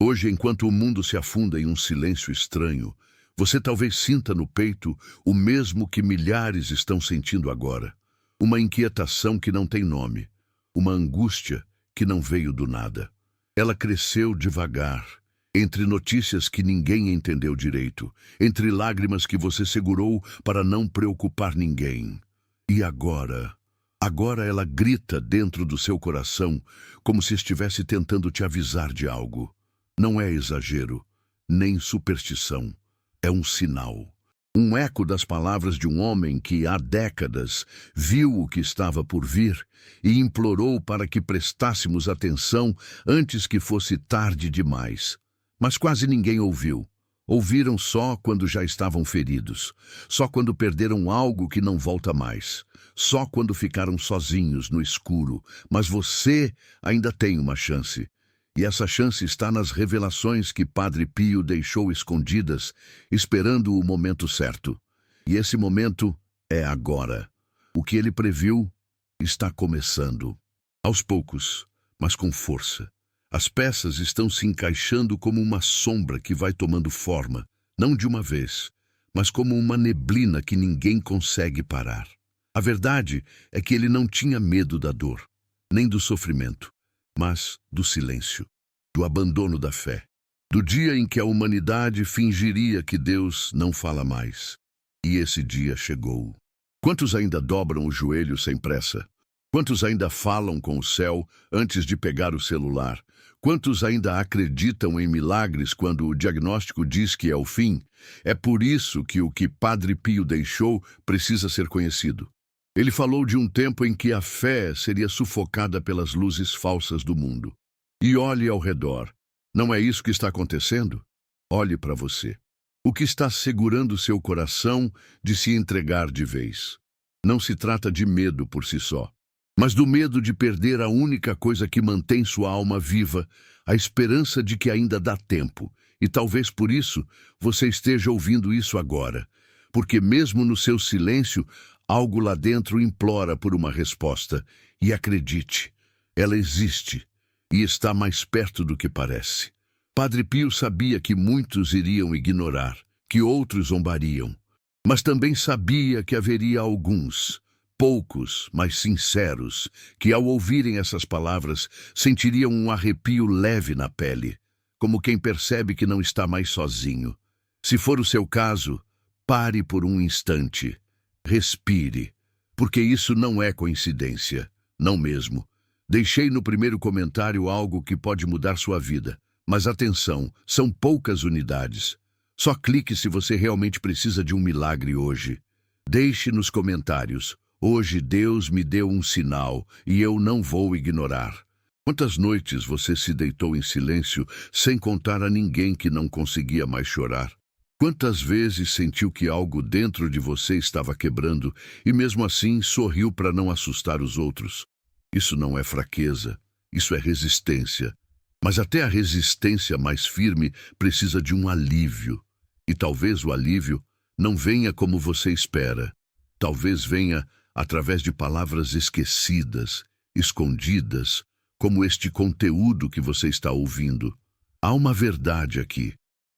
Hoje, enquanto o mundo se afunda em um silêncio estranho, você talvez sinta no peito o mesmo que milhares estão sentindo agora. Uma inquietação que não tem nome, uma angústia que não veio do nada. Ela cresceu devagar, entre notícias que ninguém entendeu direito, entre lágrimas que você segurou para não preocupar ninguém. E agora? Agora ela grita dentro do seu coração, como se estivesse tentando te avisar de algo. Não é exagero, nem superstição. É um sinal. Um eco das palavras de um homem que, há décadas, viu o que estava por vir e implorou para que prestássemos atenção antes que fosse tarde demais. Mas quase ninguém ouviu. Ouviram só quando já estavam feridos, só quando perderam algo que não volta mais, só quando ficaram sozinhos no escuro. Mas você ainda tem uma chance. E essa chance está nas revelações que Padre Pio deixou escondidas, esperando o momento certo. E esse momento é agora. O que ele previu está começando. Aos poucos, mas com força. As peças estão se encaixando como uma sombra que vai tomando forma, não de uma vez, mas como uma neblina que ninguém consegue parar. A verdade é que ele não tinha medo da dor, nem do sofrimento, mas do silêncio, do abandono da fé, do dia em que a humanidade fingiria que Deus não fala mais. E esse dia chegou. Quantos ainda dobram o joelho sem pressa? Quantos ainda falam com o céu antes de pegar o celular? Quantos ainda acreditam em milagres quando o diagnóstico diz que é o fim? É por isso que o que Padre Pio deixou precisa ser conhecido. Ele falou de um tempo em que a fé seria sufocada pelas luzes falsas do mundo. E olhe ao redor. Não é isso que está acontecendo? Olhe para você. O que está segurando seu coração de se entregar de vez? Não se trata de medo por si só, mas do medo de perder a única coisa que mantém sua alma viva, a esperança de que ainda dá tempo. E talvez por isso você esteja ouvindo isso agora, porque mesmo no seu silêncio, algo lá dentro implora por uma resposta. E acredite, ela existe e está mais perto do que parece. Padre Pio sabia que muitos iriam ignorar, que outros zombariam, mas também sabia que haveria alguns, poucos, mas sinceros, que ao ouvirem essas palavras sentiriam um arrepio leve na pele, como quem percebe que não está mais sozinho. Se for o seu caso, pare por um instante, respire, porque isso não é coincidência, não mesmo. Deixei no primeiro comentário algo que pode mudar sua vida, mas atenção, são poucas unidades. Só clique se você realmente precisa de um milagre hoje. Deixe nos comentários: hoje Deus me deu um sinal e eu não vou ignorar. Quantas noites você se deitou em silêncio sem contar a ninguém que não conseguia mais chorar? Quantas vezes sentiu que algo dentro de você estava quebrando e mesmo assim sorriu para não assustar os outros? Isso não é fraqueza, isso é resistência. Mas até a resistência mais firme precisa de um alívio. E talvez o alívio não venha como você espera. Talvez venha através de palavras esquecidas, escondidas, como este conteúdo que você está ouvindo. Há uma verdade aqui,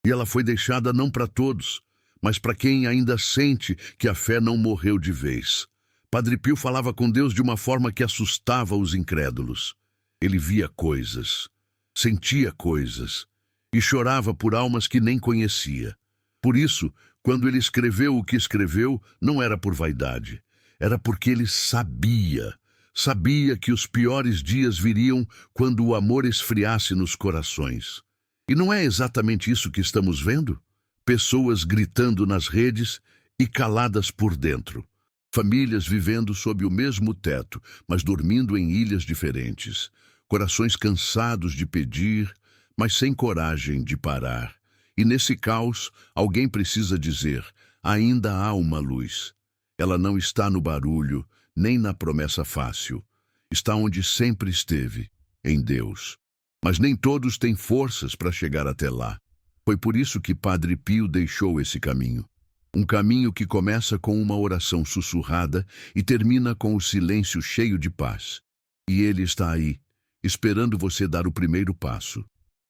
e ela foi deixada não para todos, mas para quem ainda sente que a fé não morreu de vez. Padre Pio falava com Deus de uma forma que assustava os incrédulos. Ele via coisas, sentia coisas e chorava por almas que nem conhecia. Por isso, quando ele escreveu o que escreveu, não era por vaidade. Era porque ele sabia que os piores dias viriam quando o amor esfriasse nos corações. E não é exatamente isso que estamos vendo? Pessoas gritando nas redes e caladas por dentro. Famílias vivendo sob o mesmo teto, mas dormindo em ilhas diferentes. Corações cansados de pedir, mas sem coragem de parar. E nesse caos, alguém precisa dizer: ainda há uma luz. Ela não está no barulho, nem na promessa fácil. Está onde sempre esteve, em Deus. Mas nem todos têm forças para chegar até lá. Foi por isso que Padre Pio deixou esse caminho. Um caminho que começa com uma oração sussurrada e termina com o silêncio cheio de paz. E ele está aí, esperando você dar o primeiro passo.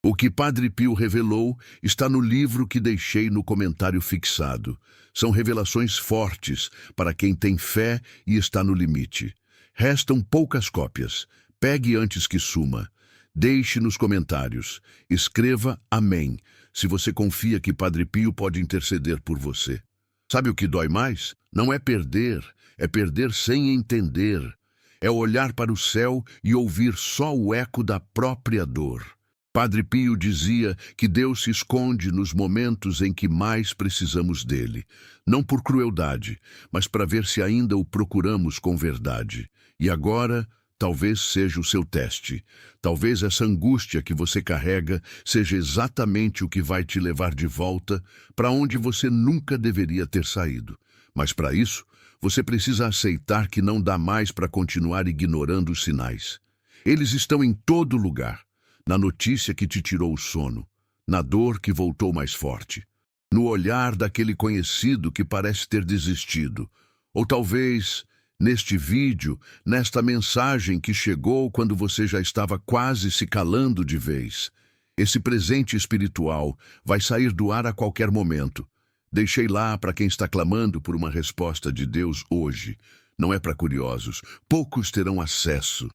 O que Padre Pio revelou está no livro que deixei no comentário fixado. São revelações fortes para quem tem fé e está no limite. Restam poucas cópias. Pegue antes que suma. Deixe nos comentários. Escreva amém, se você confia que Padre Pio pode interceder por você. Sabe o que dói mais? Não é perder sem entender. É olhar para o céu e ouvir só o eco da própria dor. Padre Pio dizia que Deus se esconde nos momentos em que mais precisamos dele, não por crueldade, mas para ver se ainda o procuramos com verdade. E agora, talvez seja o seu teste. Talvez essa angústia que você carrega seja exatamente o que vai te levar de volta para onde você nunca deveria ter saído. Mas para isso, você precisa aceitar que não dá mais para continuar ignorando os sinais. Eles estão em todo lugar. Na notícia que te tirou o sono, na dor que voltou mais forte, no olhar daquele conhecido que parece ter desistido, ou talvez neste vídeo, nesta mensagem que chegou quando você já estava quase se calando de vez. Esse presente espiritual vai sair do ar a qualquer momento. Deixei lá para quem está clamando por uma resposta de Deus hoje. Não é para curiosos, poucos terão acesso.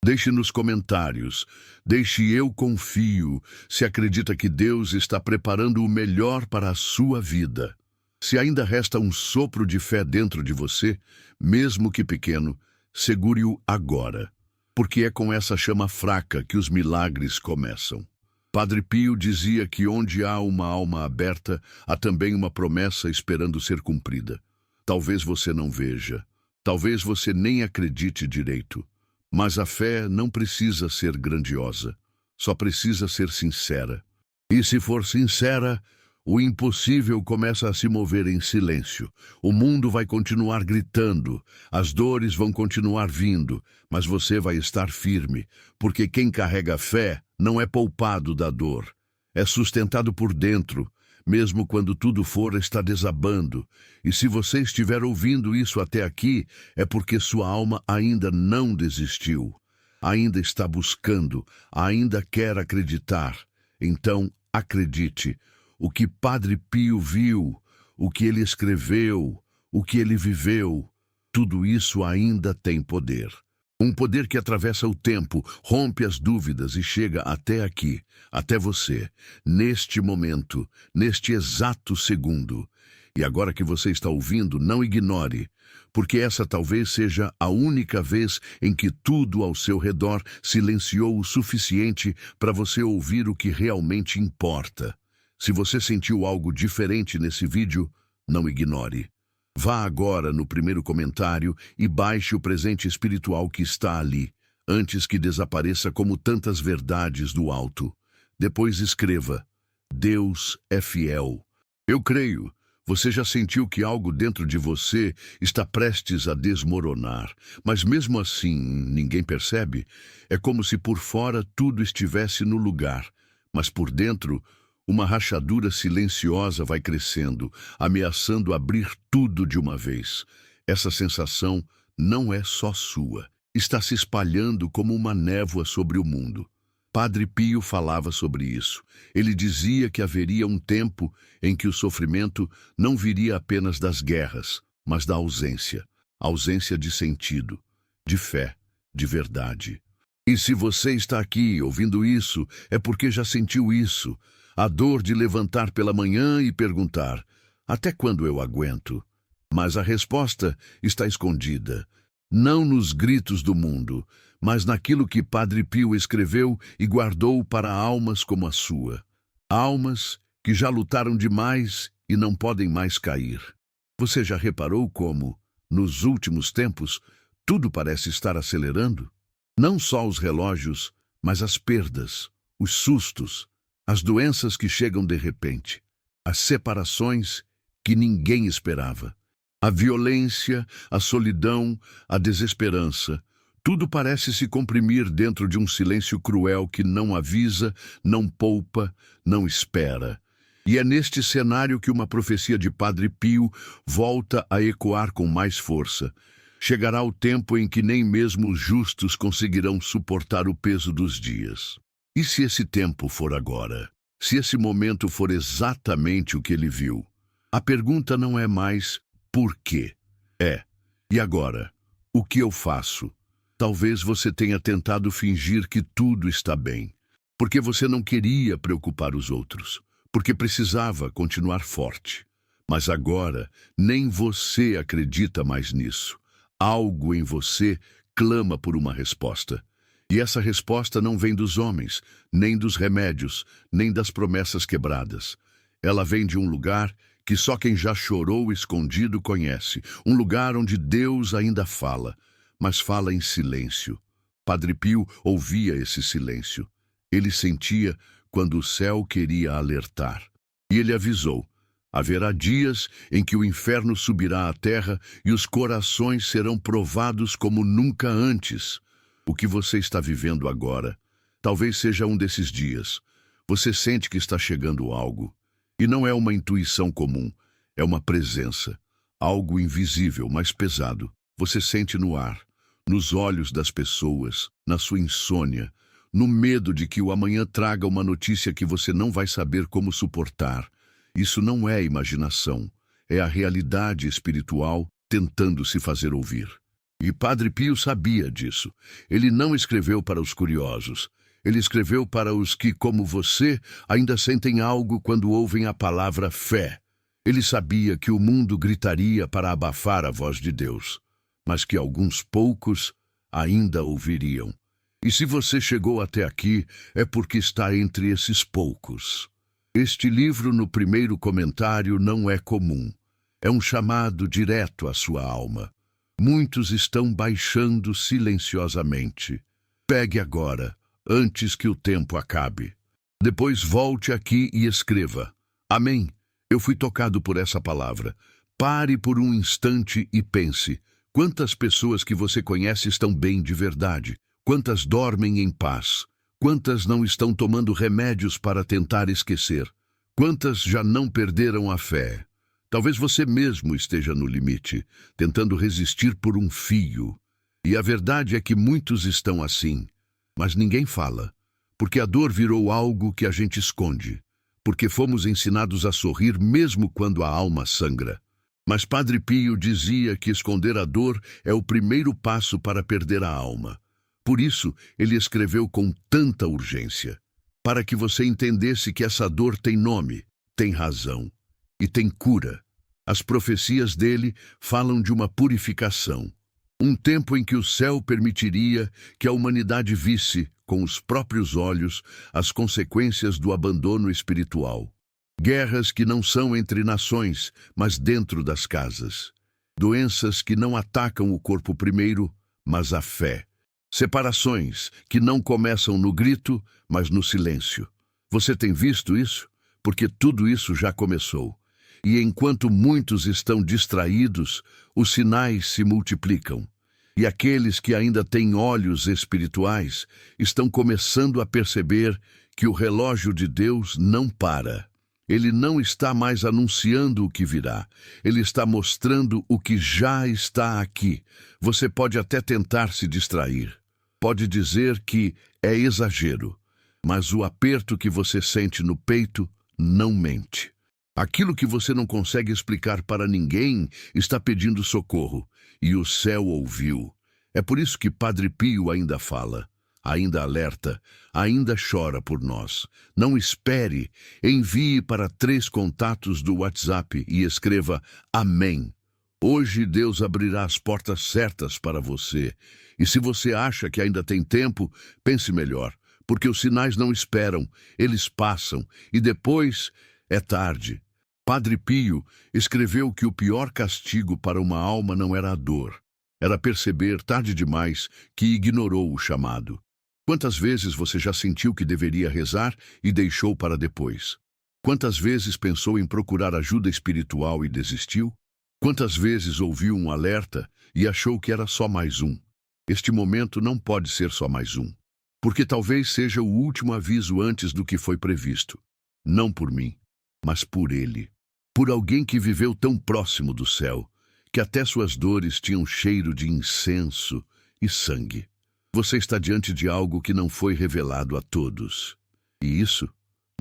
Deixe nos comentários, deixe eu confio, se acredita que Deus está preparando o melhor para a sua vida. Se ainda resta um sopro de fé dentro de você, mesmo que pequeno, segure-o agora, porque é com essa chama fraca que os milagres começam. Padre Pio dizia que onde há uma alma aberta, há também uma promessa esperando ser cumprida. Talvez você não veja, talvez você nem acredite direito. Mas a fé não precisa ser grandiosa, só precisa ser sincera. E se for sincera, o impossível começa a se mover em silêncio. O mundo vai continuar gritando, as dores vão continuar vindo, mas você vai estar firme, porque quem carrega fé não é poupado da dor, é sustentado por dentro, mesmo quando tudo fora está desabando. E se você estiver ouvindo isso até aqui, é porque sua alma ainda não desistiu, ainda está buscando, ainda quer acreditar. Então, acredite, o que Padre Pio viu, o que ele escreveu, o que ele viveu, tudo isso ainda tem poder. Um poder que atravessa o tempo, rompe as dúvidas e chega até aqui, até você, neste momento, neste exato segundo. E agora que você está ouvindo, não ignore, porque essa talvez seja a única vez em que tudo ao seu redor silenciou o suficiente para você ouvir o que realmente importa. Se você sentiu algo diferente nesse vídeo, não ignore. Vá agora no primeiro comentário e baixe o presente espiritual que está ali, antes que desapareça como tantas verdades do alto. Depois escreva: Deus é fiel. Eu creio. Você já sentiu que algo dentro de você está prestes a desmoronar, mas mesmo assim ninguém percebe? É como se por fora tudo estivesse no lugar, mas por dentro uma rachadura silenciosa vai crescendo, ameaçando abrir tudo de uma vez. Essa sensação não é só sua. Está se espalhando como uma névoa sobre o mundo. Padre Pio falava sobre isso. Ele dizia que haveria um tempo em que o sofrimento não viria apenas das guerras, mas da ausência. Ausência de sentido, de fé, de verdade. E se você está aqui ouvindo isso, é porque já sentiu isso. A dor de levantar pela manhã e perguntar: até quando eu aguento? Mas a resposta está escondida, não nos gritos do mundo, mas naquilo que Padre Pio escreveu e guardou para almas como a sua. Almas que já lutaram demais e não podem mais cair. Você já reparou como, nos últimos tempos, tudo parece estar acelerando? Não só os relógios, mas as perdas, os sustos, as doenças que chegam de repente, as separações que ninguém esperava, a violência, a solidão, a desesperança. Tudo parece se comprimir dentro de um silêncio cruel que não avisa, não poupa, não espera. E é neste cenário que uma profecia de Padre Pio volta a ecoar com mais força. Chegará o tempo em que nem mesmo os justos conseguirão suportar o peso dos dias. E se esse tempo for agora? Se esse momento for exatamente o que ele viu? A pergunta não é mais por quê? É, e agora? O que eu faço? Talvez você tenha tentado fingir que tudo está bem, porque você não queria preocupar os outros, porque precisava continuar forte. Mas agora, nem você acredita mais nisso. Algo em você clama por uma resposta. E essa resposta não vem dos homens, nem dos remédios, nem das promessas quebradas. Ela vem de um lugar que só quem já chorou escondido conhece, um lugar onde Deus ainda fala, mas fala em silêncio. Padre Pio ouvia esse silêncio. Ele sentia quando o céu queria alertar. E ele avisou: haverá dias em que o inferno subirá à terra e os corações serão provados como nunca antes. O que você está vivendo agora talvez seja um desses dias. Você sente que está chegando algo. E não é uma intuição comum, é uma presença. Algo invisível, mas pesado. Você sente no ar, nos olhos das pessoas, na sua insônia, no medo de que o amanhã traga uma notícia que você não vai saber como suportar. Isso não é imaginação, é a realidade espiritual tentando se fazer ouvir. E Padre Pio sabia disso. Ele não escreveu para os curiosos. Ele escreveu para os que, como você, ainda sentem algo quando ouvem a palavra fé. Ele sabia que o mundo gritaria para abafar a voz de Deus, mas que alguns poucos ainda ouviriam. E se você chegou até aqui, é porque está entre esses poucos. Este livro, no primeiro comentário, não é comum. É um chamado direto à sua alma. Muitos estão baixando silenciosamente. Pegue agora, antes que o tempo acabe. Depois volte aqui e escreva: Amém. Eu fui tocado por essa palavra. Pare por um instante e pense: quantas pessoas que você conhece estão bem de verdade? Quantas dormem em paz? Quantas não estão tomando remédios para tentar esquecer? Quantas já não perderam a fé? Talvez você mesmo esteja no limite, tentando resistir por um fio. E a verdade é que muitos estão assim. Mas ninguém fala, porque a dor virou algo que a gente esconde, porque fomos ensinados a sorrir mesmo quando a alma sangra. Mas Padre Pio dizia que esconder a dor é o primeiro passo para perder a alma. Por isso, ele escreveu com tanta urgência, para que você entendesse que essa dor tem nome, tem razão e tem cura. As profecias dele falam de uma purificação, um tempo em que o céu permitiria que a humanidade visse, com os próprios olhos, as consequências do abandono espiritual. Guerras que não são entre nações, mas dentro das casas. Doenças que não atacam o corpo primeiro, mas a fé. Separações que não começam no grito, mas no silêncio. Você tem visto isso? Porque tudo isso já começou. E enquanto muitos estão distraídos, os sinais se multiplicam. E aqueles que ainda têm olhos espirituais estão começando a perceber que o relógio de Deus não para. Ele não está mais anunciando o que virá. Ele está mostrando o que já está aqui. Você pode até tentar se distrair. Pode dizer que é exagero. Mas o aperto que você sente no peito não mente. Aquilo que você não consegue explicar para ninguém está pedindo socorro. E o céu ouviu. É por isso que Padre Pio ainda fala, ainda alerta, ainda chora por nós. Não espere, envie para 3 contatos do WhatsApp e escreva Amém. Hoje Deus abrirá as portas certas para você. E se você acha que ainda tem tempo, pense melhor, porque os sinais não esperam, eles passam, e depois é tarde. Padre Pio escreveu que o pior castigo para uma alma não era a dor, era perceber, tarde demais, que ignorou o chamado. Quantas vezes você já sentiu que deveria rezar e deixou para depois? Quantas vezes pensou em procurar ajuda espiritual e desistiu? Quantas vezes ouviu um alerta e achou que era só mais um? Este momento não pode ser só mais um, porque talvez seja o último aviso antes do que foi previsto. Não por mim, mas por ele. Por alguém que viveu tão próximo do céu, que até suas dores tinham cheiro de incenso e sangue. Você está diante de algo que não foi revelado a todos. E isso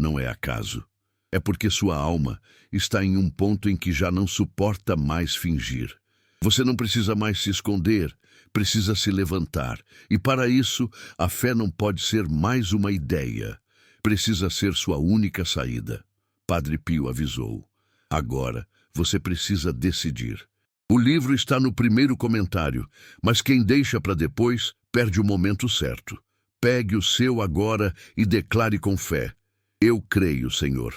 não é acaso. É porque sua alma está em um ponto em que já não suporta mais fingir. Você não precisa mais se esconder, precisa se levantar. E para isso, a fé não pode ser mais uma ideia. Precisa ser sua única saída. Padre Pio avisou. Agora, você precisa decidir. O livro está no primeiro comentário, mas quem deixa para depois perde o momento certo. Pegue o seu agora e declare com fé: eu creio, Senhor.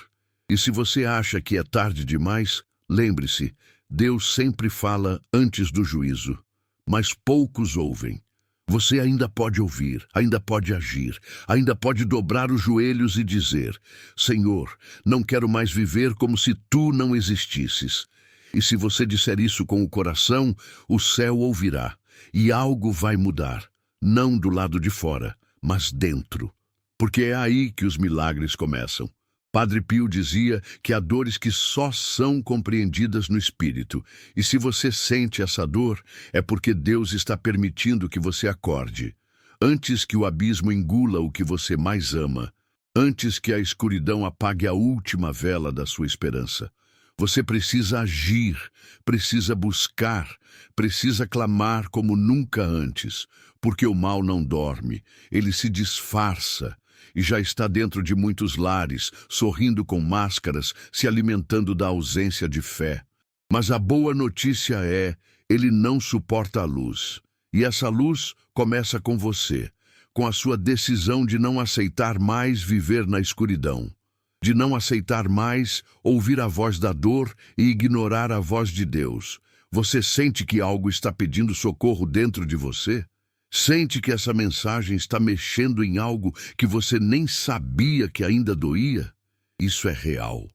E se você acha que é tarde demais, lembre-se, Deus sempre fala antes do juízo, mas poucos ouvem. Você ainda pode ouvir, ainda pode agir, ainda pode dobrar os joelhos e dizer: Senhor, não quero mais viver como se Tu não existisses. E se você disser isso com o coração, o céu ouvirá, e algo vai mudar, não do lado de fora, mas dentro. Porque é aí que os milagres começam. Padre Pio dizia que há dores que só são compreendidas no espírito, e se você sente essa dor, é porque Deus está permitindo que você acorde. Antes que o abismo engula o que você mais ama, antes que a escuridão apague a última vela da sua esperança. Você precisa agir, precisa buscar, precisa clamar como nunca antes, porque o mal não dorme, ele se disfarça e já está dentro de muitos lares, sorrindo com máscaras, se alimentando da ausência de fé. Mas a boa notícia é, ele não suporta a luz. E essa luz começa com você, com a sua decisão de não aceitar mais viver na escuridão, de não aceitar mais ouvir a voz da dor e ignorar a voz de Deus. Você sente que algo está pedindo socorro dentro de você? Sente que essa mensagem está mexendo em algo que você nem sabia que ainda doía? Isso é real.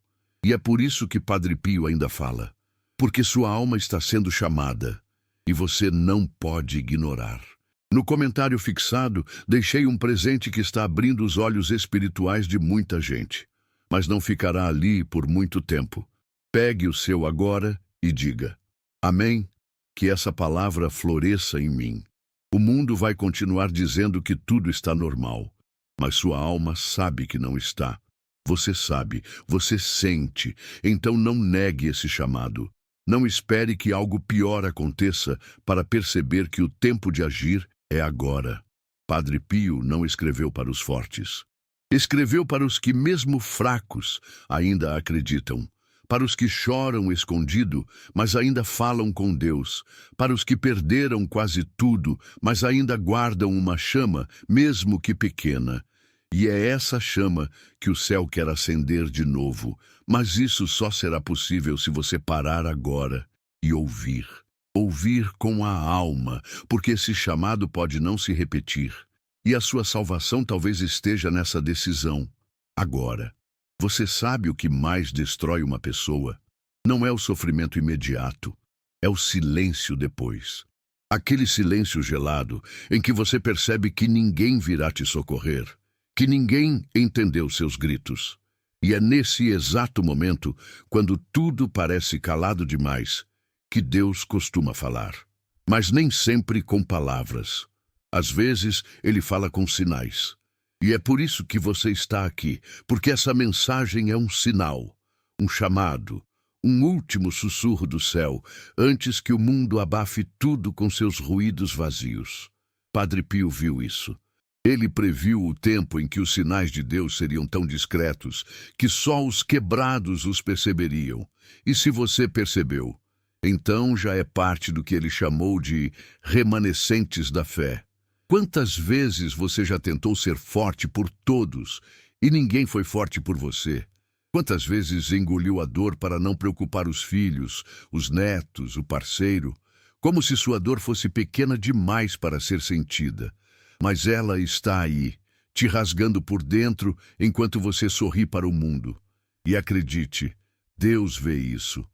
E é por isso que Padre Pio ainda fala. Porque sua alma está sendo chamada e você não pode ignorar. No comentário fixado, deixei um presente que está abrindo os olhos espirituais de muita gente. Mas não ficará ali por muito tempo. Pegue o seu agora e diga: Amém, que essa palavra floresça em mim. O mundo vai continuar dizendo que tudo está normal, mas sua alma sabe que não está. Você sabe, você sente, então não negue esse chamado. Não espere que algo pior aconteça para perceber que o tempo de agir é agora. Padre Pio não escreveu para os fortes. Escreveu para os que, mesmo fracos, ainda acreditam. Para os que choram escondido, mas ainda falam com Deus. Para os que perderam quase tudo, mas ainda guardam uma chama, mesmo que pequena. E é essa chama que o céu quer acender de novo. Mas isso só será possível se você parar agora e ouvir. Ouvir com a alma, porque esse chamado pode não se repetir. E a sua salvação talvez esteja nessa decisão. Agora, você sabe o que mais destrói uma pessoa? Não é o sofrimento imediato, é o silêncio depois. Aquele silêncio gelado em que você percebe que ninguém virá te socorrer, que ninguém entendeu seus gritos. E é nesse exato momento, quando tudo parece calado demais, que Deus costuma falar. Mas nem sempre com palavras. Às vezes, ele fala com sinais. E é por isso que você está aqui, porque essa mensagem é um sinal, um chamado, um último sussurro do céu, antes que o mundo abafe tudo com seus ruídos vazios. Padre Pio viu isso. Ele previu o tempo em que os sinais de Deus seriam tão discretos que só os quebrados os perceberiam. E se você percebeu, então já é parte do que ele chamou de remanescentes da fé. Quantas vezes você já tentou ser forte por todos e ninguém foi forte por você? Quantas vezes engoliu a dor para não preocupar os filhos, os netos, o parceiro? Como se sua dor fosse pequena demais para ser sentida. Mas ela está aí, te rasgando por dentro enquanto você sorri para o mundo. E acredite, Deus vê isso.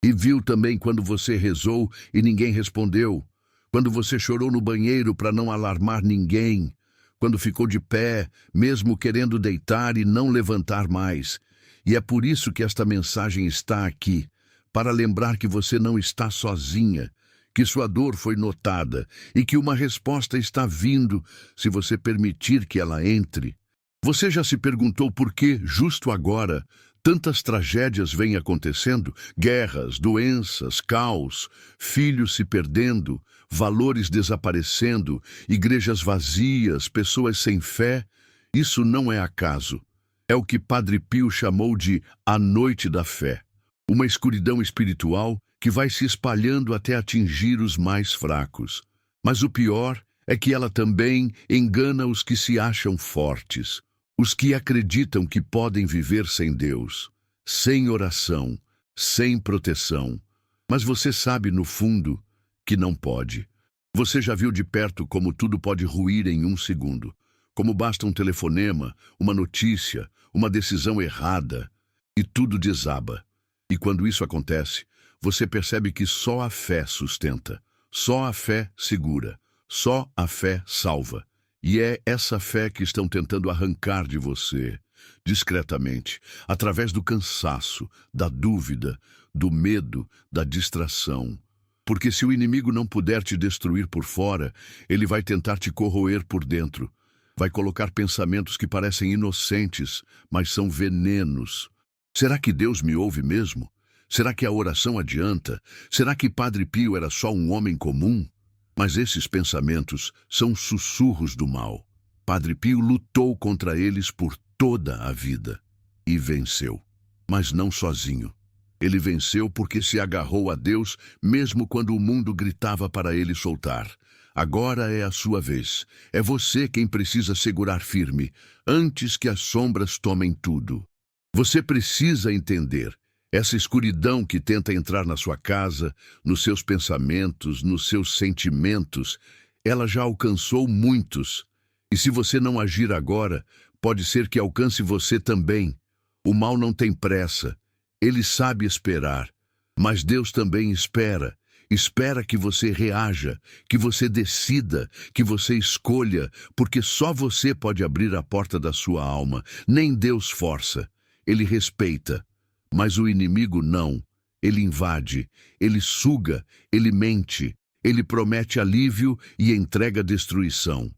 E viu também quando você rezou e ninguém respondeu. Quando você chorou no banheiro para não alarmar ninguém. Quando ficou de pé, mesmo querendo deitar e não levantar mais. E é por isso que esta mensagem está aqui, para lembrar que você não está sozinha, que sua dor foi notada e que uma resposta está vindo se você permitir que ela entre. Você já se perguntou por que, justo agora, tantas tragédias vêm acontecendo? Guerras, doenças, caos, filhos se perdendo, valores desaparecendo, igrejas vazias, pessoas sem fé. Isso não é acaso. É o que Padre Pio chamou de a noite da fé. Uma escuridão espiritual que vai se espalhando até atingir os mais fracos. Mas o pior é que ela também engana os que se acham fortes, os que acreditam que podem viver sem Deus, sem oração, sem proteção. Mas você sabe, no fundo, que não pode. Você já viu de perto como tudo pode ruir em um segundo. Como basta um telefonema, uma notícia, uma decisão errada, e tudo desaba. E quando isso acontece, você percebe que só a fé sustenta, só a fé segura, só a fé salva. E é essa fé que estão tentando arrancar de você, discretamente, através do cansaço, da dúvida, do medo, da distração. Porque se o inimigo não puder te destruir por fora, ele vai tentar te corroer por dentro. Vai colocar pensamentos que parecem inocentes, mas são venenos. Será que Deus me ouve mesmo? Será que a oração adianta? Será que Padre Pio era só um homem comum? Mas esses pensamentos são sussurros do mal. Padre Pio lutou contra eles por toda a vida e venceu. Mas não sozinho. Ele venceu porque se agarrou a Deus mesmo quando o mundo gritava para ele soltar. Agora é a sua vez. É você quem precisa segurar firme, antes que as sombras tomem tudo. Você precisa entender. Essa escuridão que tenta entrar na sua casa, nos seus pensamentos, nos seus sentimentos, ela já alcançou muitos. E se você não agir agora, pode ser que alcance você também. O mal não tem pressa. Ele sabe esperar. Mas Deus também espera. Espera que você reaja, que você decida, que você escolha, porque só você pode abrir a porta da sua alma. Nem Deus força. Ele respeita. Mas o inimigo não. Ele invade, ele suga, ele mente, ele promete alívio e entrega destruição.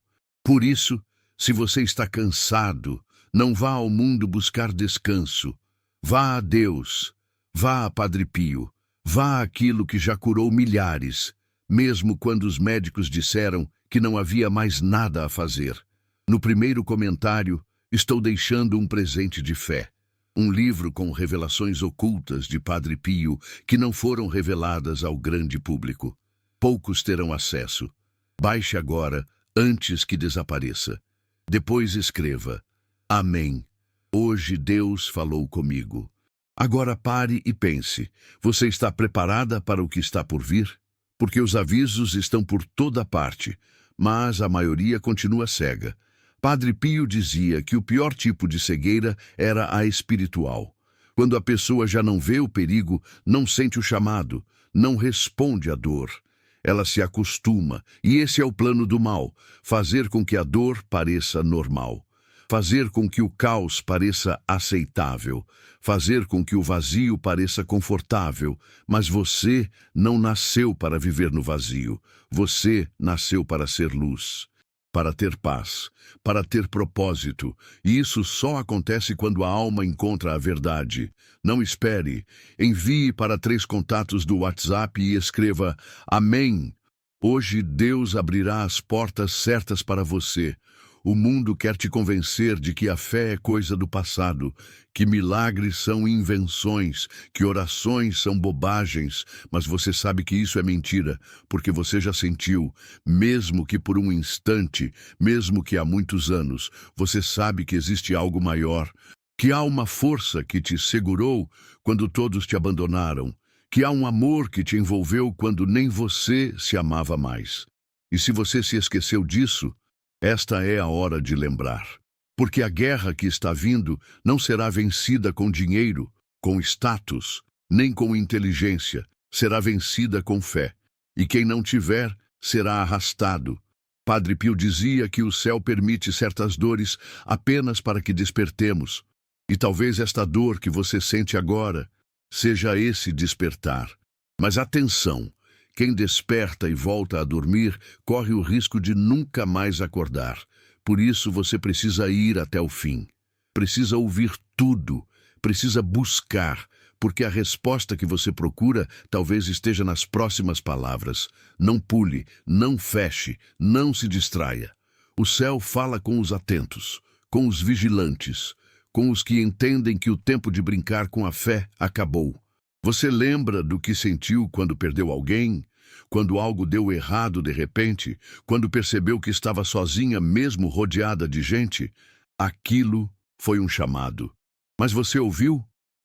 Por isso, se você está cansado, não vá ao mundo buscar descanso. Vá a Deus, vá a Padre Pio, vá àquilo que já curou milhares, mesmo quando os médicos disseram que não havia mais nada a fazer. No primeiro comentário, estou deixando um presente de fé. Um livro com revelações ocultas de Padre Pio que não foram reveladas ao grande público. Poucos terão acesso. Baixe agora, antes que desapareça. Depois escreva: Amém. Hoje Deus falou comigo. Agora pare e pense. Você está preparada para o que está por vir? Porque os avisos estão por toda parte, mas a maioria continua cega. Padre Pio dizia que o pior tipo de cegueira era a espiritual. Quando a pessoa já não vê o perigo, não sente o chamado, não responde à dor. Ela se acostuma, e esse é o plano do mal, fazer com que a dor pareça normal. Fazer com que o caos pareça aceitável, fazer com que o vazio pareça confortável, mas você não nasceu para viver no vazio, você nasceu para ser luz, para ter paz, para ter propósito, e isso só acontece quando a alma encontra a verdade. Não espere, envie para 3 contatos do WhatsApp e escreva: Amém. Hoje Deus abrirá as portas certas para você. O mundo quer te convencer de que a fé é coisa do passado, que milagres são invenções, que orações são bobagens, mas você sabe que isso é mentira, porque você já sentiu, mesmo que por um instante, mesmo que há muitos anos, você sabe que existe algo maior, que há uma força que te segurou quando todos te abandonaram, que há um amor que te envolveu quando nem você se amava mais. E se você se esqueceu disso, esta é a hora de lembrar, porque a guerra que está vindo não será vencida com dinheiro, com status, nem com inteligência, será vencida com fé. E quem não tiver, será arrastado. Padre Pio dizia que o céu permite certas dores apenas para que despertemos. E talvez esta dor que você sente agora seja esse despertar. Mas atenção, Quem desperta e volta a dormir corre o risco de nunca mais acordar. Por isso você precisa ir até o fim. Precisa ouvir tudo. Precisa buscar, porque a resposta que você procura talvez esteja nas próximas palavras. Não pule, não feche, não se distraia. O céu fala com os atentos, com os vigilantes, com os que entendem que o tempo de brincar com a fé acabou. Você lembra do que sentiu quando perdeu alguém? Quando algo deu errado de repente? Quando percebeu que estava sozinha mesmo rodeada de gente? Aquilo foi um chamado. Mas você ouviu?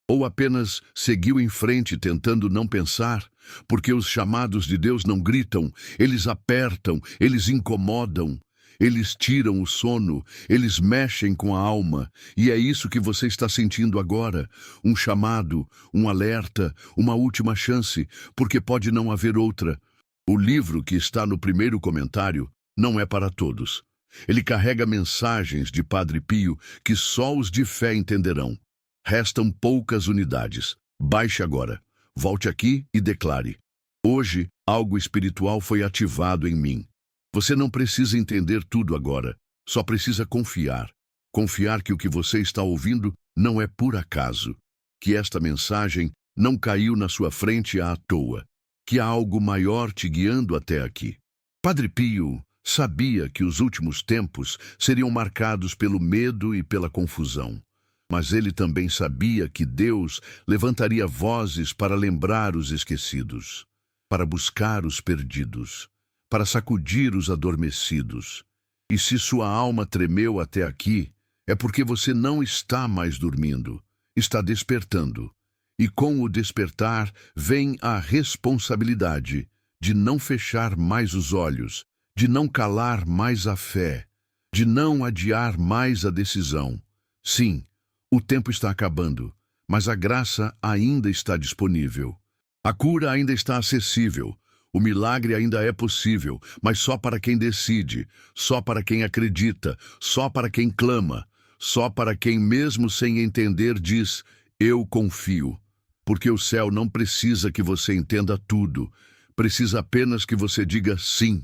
Ou apenas seguiu em frente tentando não pensar? Porque os chamados de Deus não gritam, eles apertam, eles incomodam. Eles tiram o sono, eles mexem com a alma, e é isso que você está sentindo agora. Um chamado, um alerta, uma última chance, porque pode não haver outra. O livro que está no primeiro comentário não é para todos. Ele carrega mensagens de Padre Pio que só os de fé entenderão. Restam poucas unidades. Baixe agora. Volte aqui e declare: hoje, algo espiritual foi ativado em mim. Você não precisa entender tudo agora, só precisa confiar. Confiar que o que você está ouvindo não é por acaso, que esta mensagem não caiu na sua frente à toa, que há algo maior te guiando até aqui. Padre Pio sabia que os últimos tempos seriam marcados pelo medo e pela confusão, mas ele também sabia que Deus levantaria vozes para lembrar os esquecidos, para buscar os perdidos, para sacudir os adormecidos. E se sua alma tremeu até aqui, é porque você não está mais dormindo, está despertando. E com o despertar vem a responsabilidade de não fechar mais os olhos, de não calar mais a fé, de não adiar mais a decisão. Sim, o tempo está acabando, mas a graça ainda está disponível. A cura ainda está acessível. O milagre ainda é possível, mas só para quem decide, só para quem acredita, só para quem clama, só para quem, mesmo sem entender, diz: eu confio. Porque o céu não precisa que você entenda tudo, precisa apenas que você diga sim.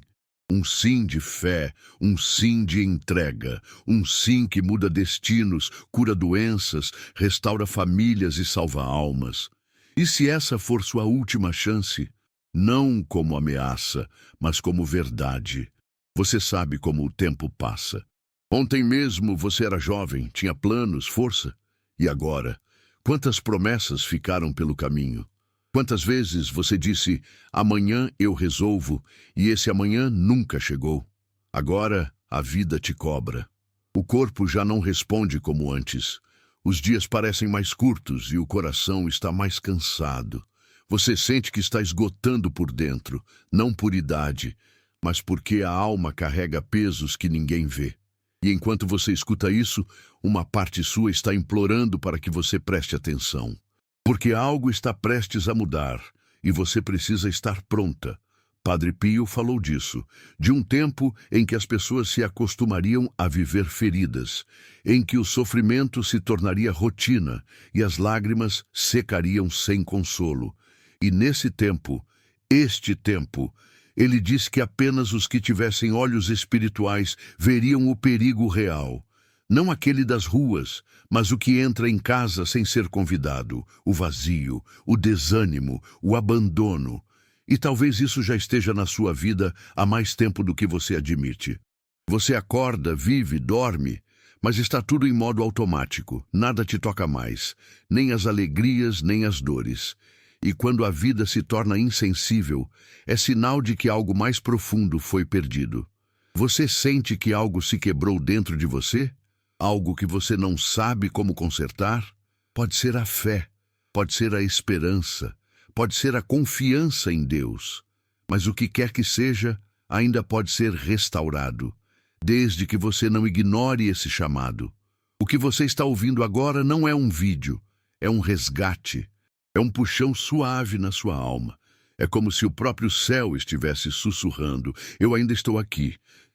Um sim de fé, um sim de entrega, um sim que muda destinos, cura doenças, restaura famílias e salva almas. E se essa for sua última chance? Não como ameaça, mas como verdade. Você sabe como o tempo passa. Ontem mesmo você era jovem, tinha planos, força. E agora? Quantas promessas ficaram pelo caminho? Quantas vezes você disse: amanhã eu resolvo, e esse amanhã nunca chegou? Agora a vida te cobra. O corpo já não responde como antes. Os dias parecem mais curtos e o coração está mais cansado. Você sente que está esgotando por dentro, não por idade, mas porque a alma carrega pesos que ninguém vê. E enquanto você escuta isso, uma parte sua está implorando para que você preste atenção. Porque algo está prestes a mudar e você precisa estar pronta. Padre Pio falou disso, de um tempo em que as pessoas se acostumariam a viver feridas, em que o sofrimento se tornaria rotina e as lágrimas secariam sem consolo. E nesse tempo, este tempo, ele disse que apenas os que tivessem olhos espirituais veriam o perigo real. Não aquele das ruas, mas o que entra em casa sem ser convidado, o vazio, o desânimo, o abandono. E talvez isso já esteja na sua vida há mais tempo do que você admite. Você acorda, vive, dorme, mas está tudo em modo automático, nada te toca mais, nem as alegrias, nem as dores. E quando a vida se torna insensível, é sinal de que algo mais profundo foi perdido. Você sente que algo se quebrou dentro de você? Algo que você não sabe como consertar? Pode ser a fé, pode ser a esperança, pode ser a confiança em Deus. Mas o que quer que seja, ainda pode ser restaurado, desde que você não ignore esse chamado. O que você está ouvindo agora não é um vídeo, é um resgate. É um puxão suave na sua alma. É como se o próprio céu estivesse sussurrando: eu ainda estou aqui.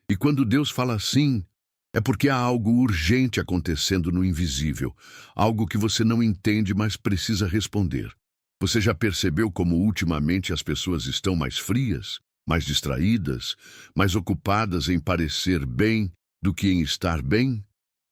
E quando Deus fala assim, é porque há algo urgente acontecendo no invisível. Algo que você não entende, mas precisa responder. Você já percebeu como ultimamente as pessoas estão mais frias, mais distraídas, mais ocupadas em parecer bem do que em estar bem?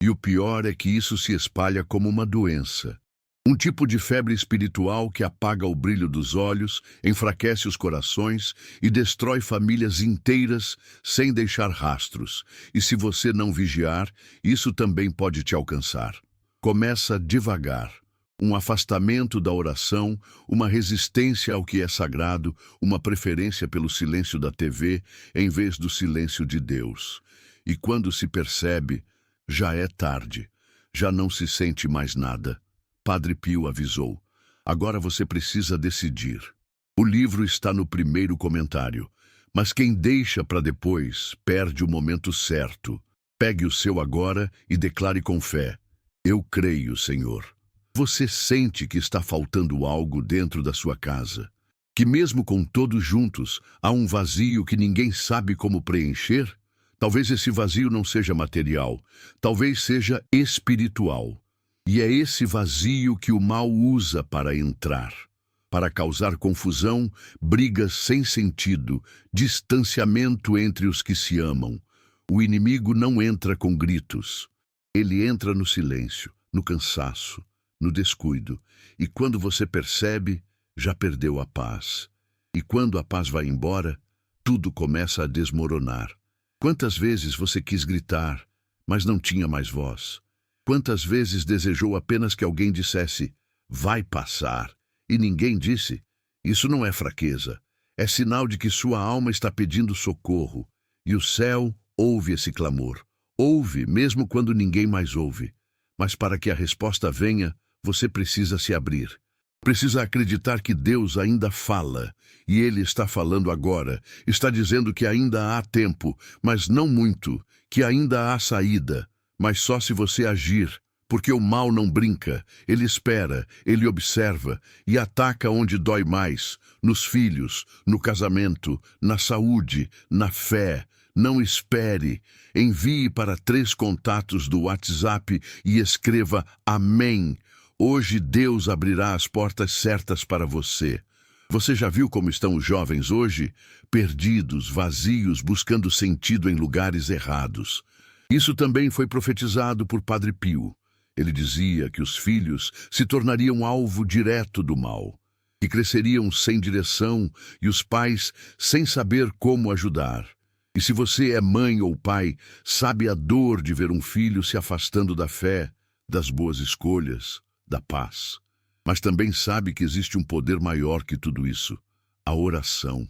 E o pior é que isso se espalha como uma doença. Um tipo de febre espiritual que apaga o brilho dos olhos, enfraquece os corações e destrói famílias inteiras sem deixar rastros. E se você não vigiar, isso também pode te alcançar. Começa devagar. Um afastamento da oração, uma resistência ao que é sagrado, uma preferência pelo silêncio da TV em vez do silêncio de Deus. E quando se percebe, já é tarde, já não se sente mais nada. Padre Pio avisou. Agora você precisa decidir. O livro está no primeiro comentário, mas quem deixa para depois perde o momento certo. Pegue o seu agora e declare com fé: eu creio, Senhor. Você sente que está faltando algo dentro da sua casa? Que mesmo com todos juntos, há um vazio que ninguém sabe como preencher? Talvez esse vazio não seja material, talvez seja espiritual. E é esse vazio que o mal usa para entrar, para causar confusão, brigas sem sentido, distanciamento entre os que se amam. O inimigo não entra com gritos. Ele entra no silêncio, no cansaço, no descuido. E quando você percebe, já perdeu a paz. E quando a paz vai embora, tudo começa a desmoronar. Quantas vezes você quis gritar, mas não tinha mais voz? Quantas vezes desejou apenas que alguém dissesse, vai passar, e ninguém disse? Isso não é fraqueza, é sinal de que sua alma está pedindo socorro, e o céu ouve esse clamor. Ouve, mesmo quando ninguém mais ouve. Mas para que a resposta venha, você precisa se abrir. Precisa acreditar que Deus ainda fala, e Ele está falando agora, está dizendo que ainda há tempo, mas não muito, que ainda há saída. Mas só se você agir, porque o mal não brinca, ele espera, ele observa e ataca onde dói mais, nos filhos, no casamento, na saúde, na fé. Não espere, envie para 3 contatos do WhatsApp e escreva Amém. Hoje Deus abrirá as portas certas para você. Você já viu como estão os jovens hoje? Perdidos, vazios, buscando sentido em lugares errados. Isso também foi profetizado por Padre Pio. Ele dizia que os filhos se tornariam alvo direto do mal, que cresceriam sem direção e os pais sem saber como ajudar. E se você é mãe ou pai, sabe a dor de ver um filho se afastando da fé, das boas escolhas, da paz. Mas também sabe que existe um poder maior que tudo isso: a oração.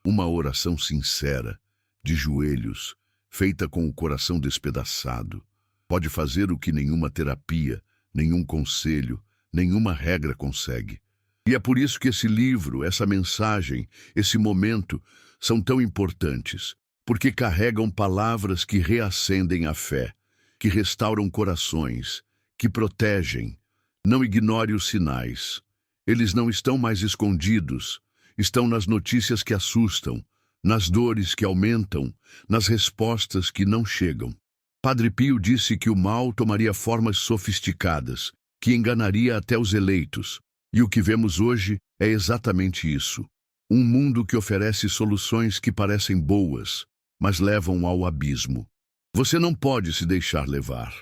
Uma oração sincera, de joelhos, feita com o coração despedaçado. Pode fazer o que nenhuma terapia, nenhum conselho, nenhuma regra consegue. E é por isso que esse livro, essa mensagem, esse momento são tão importantes, porque carregam palavras que reacendem a fé, que restauram corações, que protegem. Não ignore os sinais. Eles não estão mais escondidos, estão nas notícias que assustam, nas dores que aumentam, nas respostas que não chegam. Padre Pio disse que o mal tomaria formas sofisticadas, que enganaria até os eleitos. E o que vemos hoje é exatamente isso. Um mundo que oferece soluções que parecem boas, mas levam ao abismo. Você não pode se deixar levar.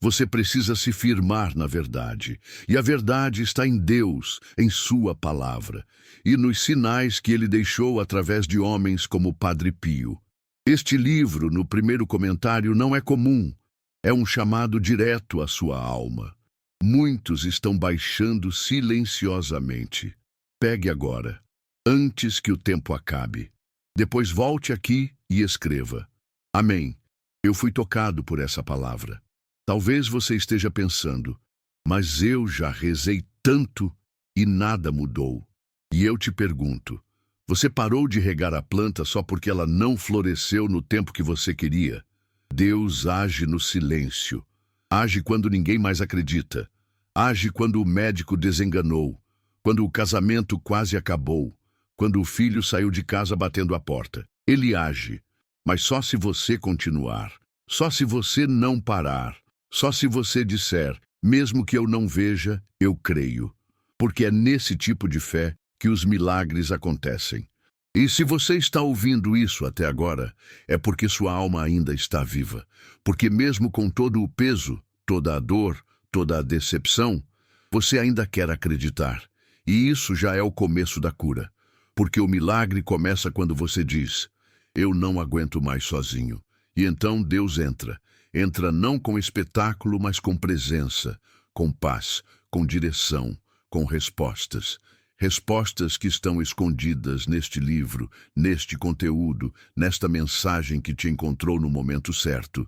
Você precisa se firmar na verdade. E a verdade está em Deus, em sua palavra, e nos sinais que ele deixou através de homens como Padre Pio. Este livro, no primeiro comentário, não é comum. É um chamado direto à sua alma. Muitos estão baixando silenciosamente. Pegue agora, antes que o tempo acabe. Depois volte aqui e escreva. Amém. Eu fui tocado por essa palavra. Talvez você esteja pensando, mas eu já rezei tanto e nada mudou. E eu te pergunto, você parou de regar a planta só porque ela não floresceu no tempo que você queria? Deus age no silêncio. Age quando ninguém mais acredita. Age quando o médico desenganou, quando o casamento quase acabou, quando o filho saiu de casa batendo a porta. Ele age, mas só se você continuar, só se você não parar. Só se você disser, mesmo que eu não veja, eu creio. porque é nesse tipo de fé que os milagres acontecem. E se você está ouvindo isso até agora, é porque sua alma ainda está viva. Porque mesmo com todo o peso, toda a dor, toda a decepção, você ainda quer acreditar. E isso já é o começo da cura. Porque o milagre começa quando você diz: eu não aguento mais sozinho. E então Deus entra. Entra não com espetáculo, mas com presença, com paz, com direção, com respostas. Respostas que estão escondidas neste livro, neste conteúdo, nesta mensagem que te encontrou no momento certo.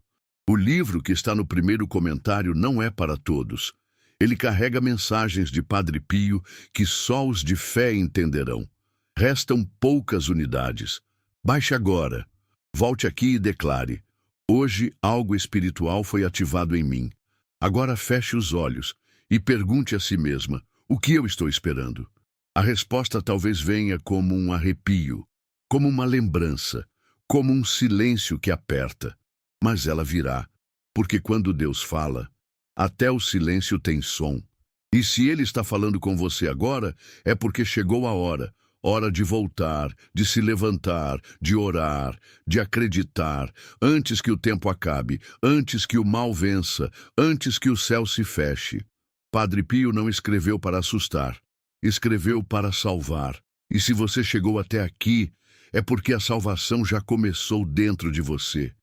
O livro que está no primeiro comentário não é para todos. Ele carrega mensagens de Padre Pio que só os de fé entenderão. Restam poucas unidades. Baixe agora. Volte aqui e declare: hoje algo espiritual foi ativado em mim. Agora feche os olhos e pergunte a si mesma: o que eu estou esperando? A resposta talvez venha como um arrepio, como uma lembrança, como um silêncio que aperta. Mas ela virá, porque quando Deus fala, até o silêncio tem som. E se Ele está falando com você agora, é porque chegou a hora. Hora de voltar, de se levantar, de orar, de acreditar, antes que o tempo acabe, antes que o mal vença, antes que o céu se feche. Padre Pio não escreveu para assustar. Escreveu para salvar. E se você chegou até aqui, é porque a salvação já começou dentro de você.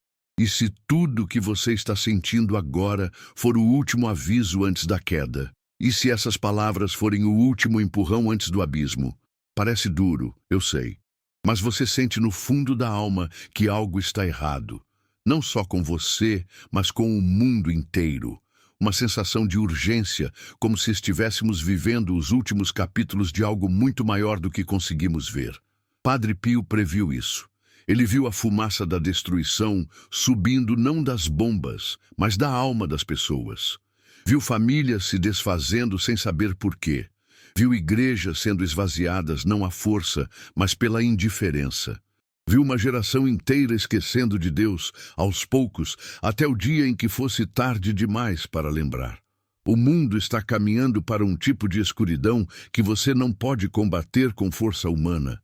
E se tudo que você está sentindo agora for o último aviso antes da queda? E se essas palavras forem o último empurrão antes do abismo? Parece duro, eu sei. Mas você sente no fundo da alma que algo está errado. Não só com você, mas com o mundo inteiro. Uma sensação de urgência, como se estivéssemos vivendo os últimos capítulos de algo muito maior do que conseguimos ver. Padre Pio previu isso. Ele viu a fumaça da destruição subindo não das bombas, mas da alma das pessoas. Viu famílias se desfazendo sem saber por quê. Viu igrejas sendo esvaziadas não à força, mas pela indiferença. Viu uma geração inteira esquecendo de Deus, aos poucos, até o dia em que fosse tarde demais para lembrar. O mundo está caminhando para um tipo de escuridão que você não pode combater com força humana.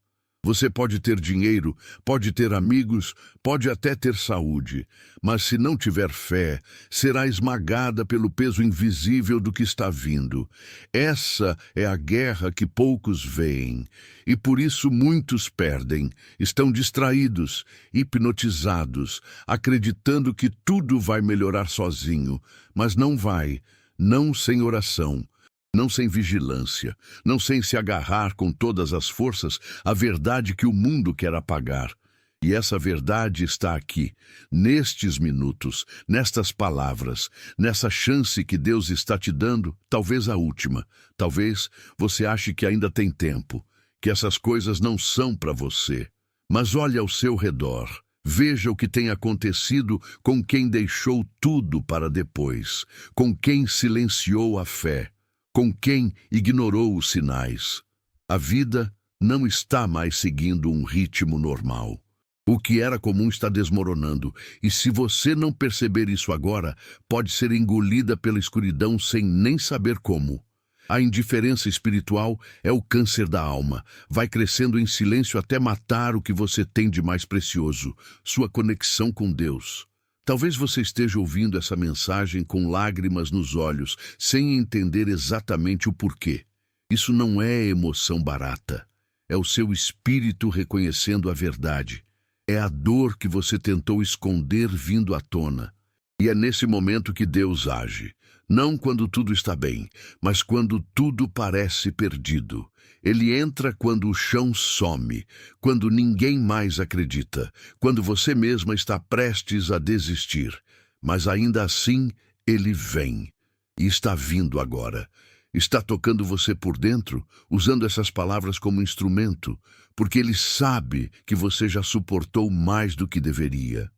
Você pode ter dinheiro, pode ter amigos, pode até ter saúde, mas se não tiver fé, será esmagada pelo peso invisível do que está vindo. Essa é a guerra que poucos veem, e por isso muitos perdem, estão distraídos, hipnotizados, acreditando que tudo vai melhorar sozinho, mas não vai, não sem oração. Não sem vigilância, não sem se agarrar com todas as forças à verdade que o mundo quer apagar. E essa verdade está aqui, nestes minutos, nestas palavras, nessa chance que Deus está te dando, talvez a última. Talvez você ache que ainda tem tempo, que essas coisas não são para você. Mas olhe ao seu redor. Veja o que tem acontecido com quem deixou tudo para depois, com quem silenciou a fé, com quem ignorou os sinais. A vida não está mais seguindo um ritmo normal. O que era comum está desmoronando, e se você não perceber isso agora, pode ser engolida pela escuridão sem nem saber como. A indiferença espiritual é o câncer da alma. Vai crescendo em silêncio até matar o que você tem de mais precioso, sua conexão com Deus. Talvez você esteja ouvindo essa mensagem com lágrimas nos olhos, sem entender exatamente o porquê. Isso não é emoção barata. É o seu espírito reconhecendo a verdade. É a dor que você tentou esconder vindo à tona. E é nesse momento que Deus age. Não quando tudo está bem, mas quando tudo parece perdido. Ele entra quando o chão some, quando ninguém mais acredita, quando você mesma está prestes a desistir. Mas ainda assim, ele vem. E está vindo agora. Está tocando você por dentro, usando essas palavras como instrumento, porque ele sabe que você já suportou mais do que deveria.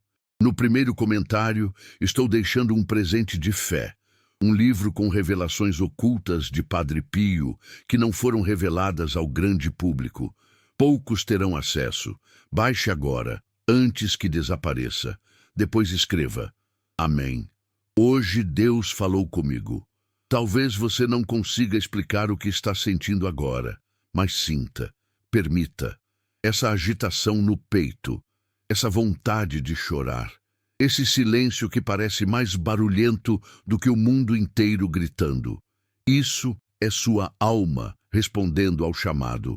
No primeiro comentário, estou deixando um presente de fé. Um livro com revelações ocultas de Padre Pio que não foram reveladas ao grande público. Poucos terão acesso. Baixe agora, antes que desapareça. Depois escreva: Amém. Hoje Deus falou comigo. Talvez você não consiga explicar o que está sentindo agora, mas sinta, permita, essa agitação no peito, essa vontade de chorar, esse silêncio que parece mais barulhento do que o mundo inteiro gritando. Isso é sua alma respondendo ao chamado.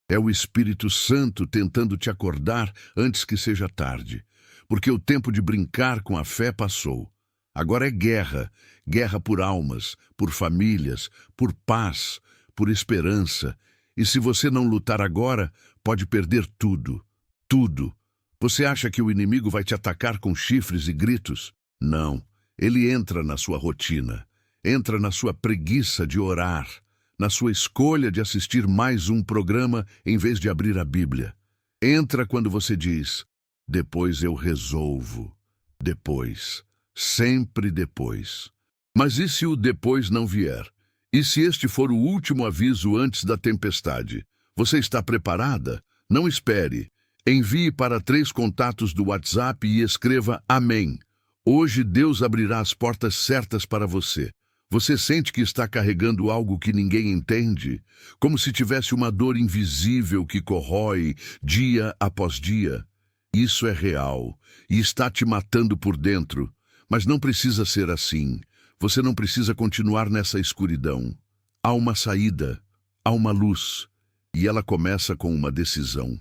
É o Espírito Santo tentando te acordar antes que seja tarde, porque o tempo de brincar com a fé passou. Agora é guerra, guerra por almas, por famílias, por paz, por esperança. E se você não lutar agora, pode perder tudo, tudo. Você acha que o inimigo vai te atacar com chifres e gritos? Não, ele entra na sua rotina, entra na sua preguiça de orar, na sua escolha de assistir mais um programa em vez de abrir a Bíblia. Entra quando você diz, depois eu resolvo, depois. Sempre depois. Mas e se o depois não vier? E se este for o último aviso antes da tempestade? Você está preparada? Não espere. Envie para 3 contatos do WhatsApp e escreva Amém. Hoje Deus abrirá as portas certas para você. Você sente que está carregando algo que ninguém entende? Como se tivesse uma dor invisível que corrói dia após dia? Isso é real e está te matando por dentro. Mas não precisa ser assim. Você não precisa continuar nessa escuridão. Há uma saída, há uma luz, e ela começa com uma decisão.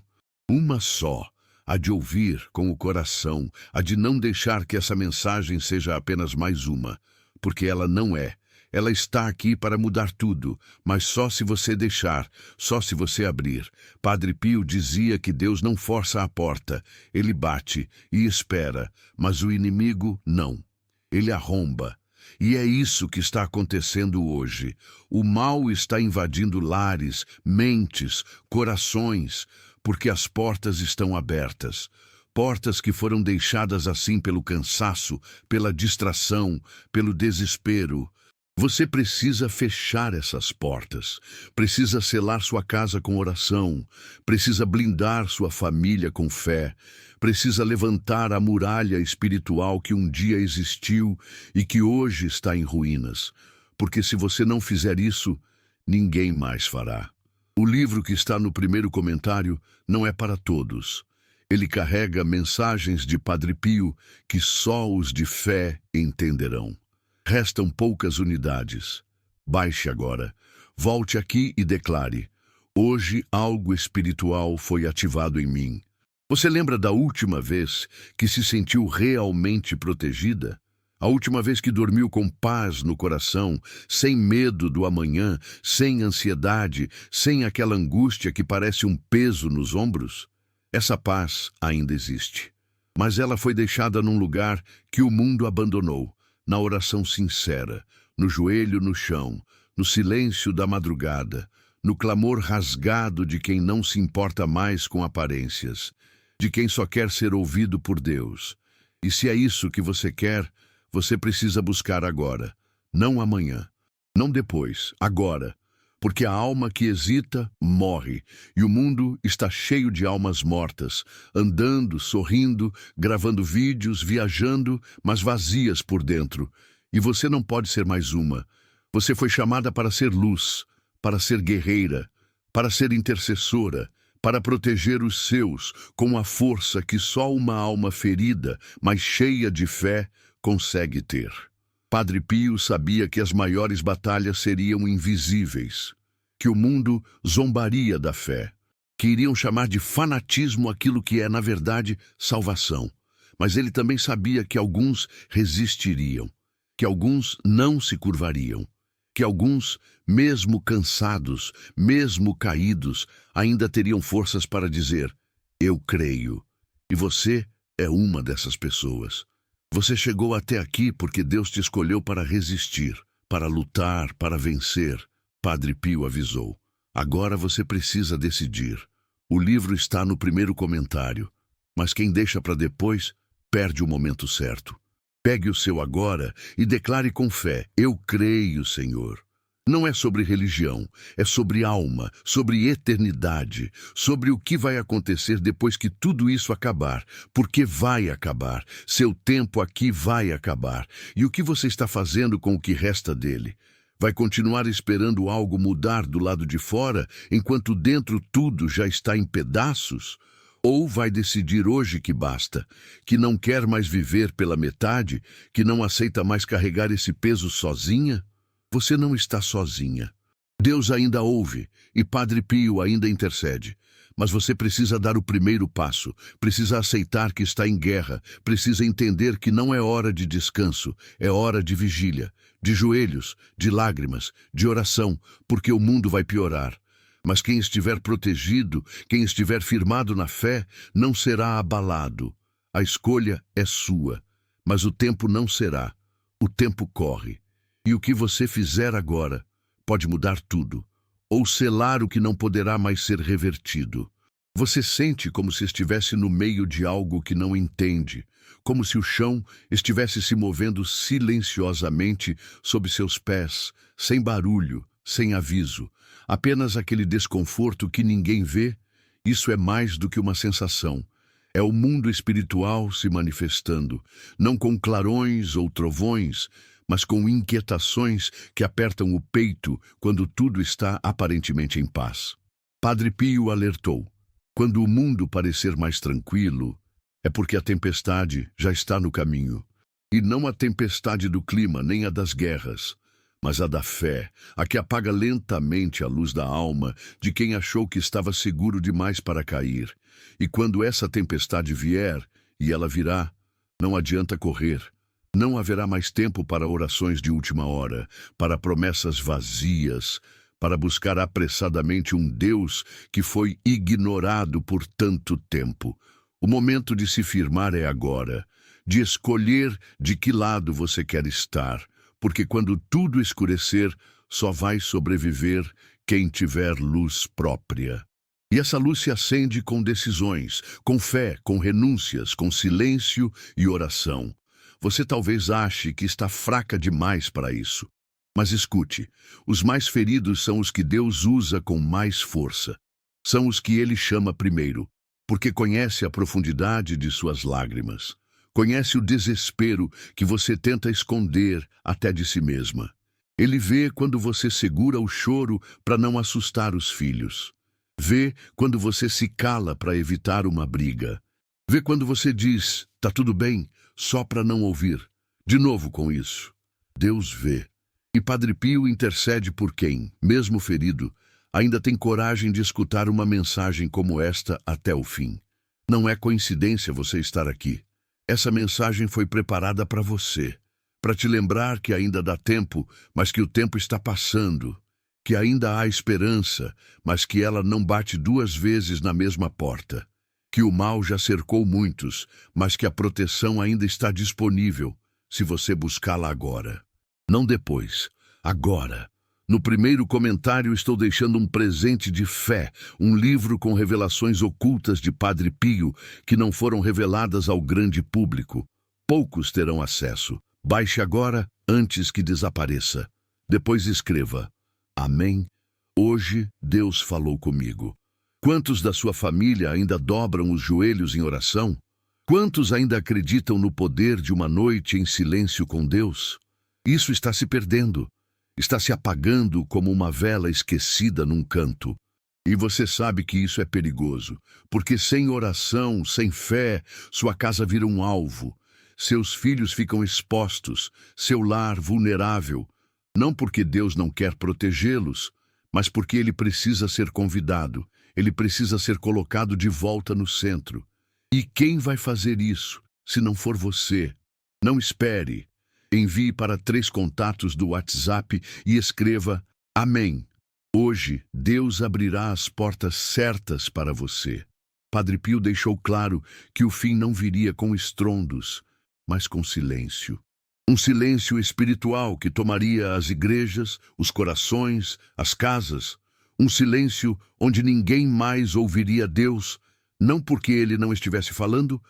Uma só, a de ouvir com o coração, a de não deixar que essa mensagem seja apenas mais uma, porque ela não é. Ela está aqui para mudar tudo, mas só se você deixar, só se você abrir. Padre Pio dizia que Deus não força a porta, ele bate e espera, mas o inimigo não. Ele arromba. E é isso que está acontecendo hoje. O mal está invadindo lares, mentes, corações, porque as portas estão abertas. Portas que foram deixadas assim pelo cansaço, pela distração, pelo desespero. Você precisa fechar essas portas, precisa selar sua casa com oração, precisa blindar sua família com fé, precisa levantar a muralha espiritual que um dia existiu e que hoje está em ruínas, porque se você não fizer isso, ninguém mais fará. O livro que está no primeiro comentário não é para todos. Ele carrega mensagens de Padre Pio que só os de fé entenderão. Restam poucas unidades. Baixe agora. Volte aqui e declare. Hoje algo espiritual foi ativado em mim. Você lembra da última vez que se sentiu realmente protegida? A última vez que dormiu com paz no coração, sem medo do amanhã, sem ansiedade, sem aquela angústia que parece um peso nos ombros? Essa paz ainda existe. Mas ela foi deixada num lugar que o mundo abandonou. Na oração sincera, no joelho no chão, no silêncio da madrugada, no clamor rasgado de quem não se importa mais com aparências, de quem só quer ser ouvido por Deus. E se é isso que você quer, você precisa buscar agora, não amanhã, não depois, agora, porque a alma que hesita morre, e o mundo está cheio de almas mortas, andando, sorrindo, gravando vídeos, viajando, mas vazias por dentro. E você não pode ser mais uma. Você foi chamada para ser luz, para ser guerreira, para ser intercessora, para proteger os seus com a força que só uma alma ferida, mas cheia de fé, consegue ter. Padre Pio sabia que as maiores batalhas seriam invisíveis, que o mundo zombaria da fé, que iriam chamar de fanatismo aquilo que é, na verdade, salvação. Mas ele também sabia que alguns resistiriam, que alguns não se curvariam, que alguns, mesmo cansados, mesmo caídos, ainda teriam forças para dizer, eu creio. E você é uma dessas pessoas. Você chegou até aqui porque Deus te escolheu para resistir, para lutar, para vencer. Padre Pio avisou. Agora você precisa decidir. O livro está no primeiro comentário, mas quem deixa para depois, perde o momento certo. Pegue o seu agora e declare com fé, eu creio, Senhor. Não é sobre religião, é sobre alma, sobre eternidade, sobre o que vai acontecer depois que tudo isso acabar, porque vai acabar, seu tempo aqui vai acabar, e o que você está fazendo com o que resta dele. Vai continuar esperando algo mudar do lado de fora, enquanto dentro tudo já está em pedaços? Ou vai decidir hoje que basta, que não quer mais viver pela metade, que não aceita mais carregar esse peso sozinha? Você não está sozinha. Deus ainda ouve e Padre Pio ainda intercede. Mas você precisa dar o primeiro passo, precisa aceitar que está em guerra, precisa entender que não é hora de descanso, é hora de vigília, de joelhos, de lágrimas, de oração, porque o mundo vai piorar. Mas quem estiver protegido, quem estiver firmado na fé, não será abalado. A escolha é sua, mas o tempo não será. O tempo corre. E o que você fizer agora pode mudar tudo, ou selar o que não poderá mais ser revertido. Você sente como se estivesse no meio de algo que não entende, como se o chão estivesse se movendo silenciosamente sob seus pés, sem barulho, sem aviso, apenas aquele desconforto que ninguém vê. Isso é mais do que uma sensação. É o mundo espiritual se manifestando, não com clarões ou trovões, mas com inquietações que apertam o peito quando tudo está aparentemente em paz. Padre Pio alertou: quando o mundo parecer mais tranquilo, é porque a tempestade já está no caminho. E não a tempestade do clima, nem a das guerras, mas a da fé, a que apaga lentamente a luz da alma de quem achou que estava seguro demais para cair. E quando essa tempestade vier, e ela virá, não adianta correr. Não haverá mais tempo para orações de última hora, para promessas vazias, para buscar apressadamente um Deus que foi ignorado por tanto tempo. O momento de se firmar é agora, de escolher de que lado você quer estar, porque quando tudo escurecer, só vai sobreviver quem tiver luz própria. E essa luz se acende com decisões, com fé, com renúncias, com silêncio e oração. Você talvez ache que está fraca demais para isso. Mas escute, os mais feridos são os que Deus usa com mais força. São os que Ele chama primeiro, porque conhece a profundidade de suas lágrimas. Conhece o desespero que você tenta esconder até de si mesma. Ele vê quando você segura o choro para não assustar os filhos. Vê quando você se cala para evitar uma briga. Vê quando você diz, tá tudo bem, só para não ouvir. De novo com isso. Deus vê. E Padre Pio intercede por quem, mesmo ferido, ainda tem coragem de escutar uma mensagem como esta até o fim. Não é coincidência você estar aqui. Essa mensagem foi preparada para você, para te lembrar que ainda dá tempo, mas que o tempo está passando, que ainda há esperança, mas que ela não bate duas vezes na mesma porta. Que o mal já cercou muitos, mas que a proteção ainda está disponível, se você buscá-la agora. Não depois, agora. No primeiro comentário estou deixando um presente de fé, um livro com revelações ocultas de Padre Pio que não foram reveladas ao grande público. Poucos terão acesso. Baixe agora, antes que desapareça. Depois escreva: Amém. Hoje Deus falou comigo. Quantos da sua família ainda dobram os joelhos em oração? Quantos ainda acreditam no poder de uma noite em silêncio com Deus? Isso está se perdendo. Está se apagando como uma vela esquecida num canto. E você sabe que isso é perigoso, porque sem oração, sem fé, sua casa vira um alvo. Seus filhos ficam expostos, seu lar vulnerável. Não porque Deus não quer protegê-los, mas porque ele precisa ser convidado. Ele precisa ser colocado de volta no centro. E quem vai fazer isso, se não for você? Não espere. Envie para 3 contatos do WhatsApp e escreva: Amém. Hoje, Deus abrirá as portas certas para você. Padre Pio deixou claro que o fim não viria com estrondos, mas com silêncio. Um silêncio espiritual que tomaria as igrejas, os corações, as casas. Um silêncio onde ninguém mais ouviria Deus, não porque ele não estivesse falando,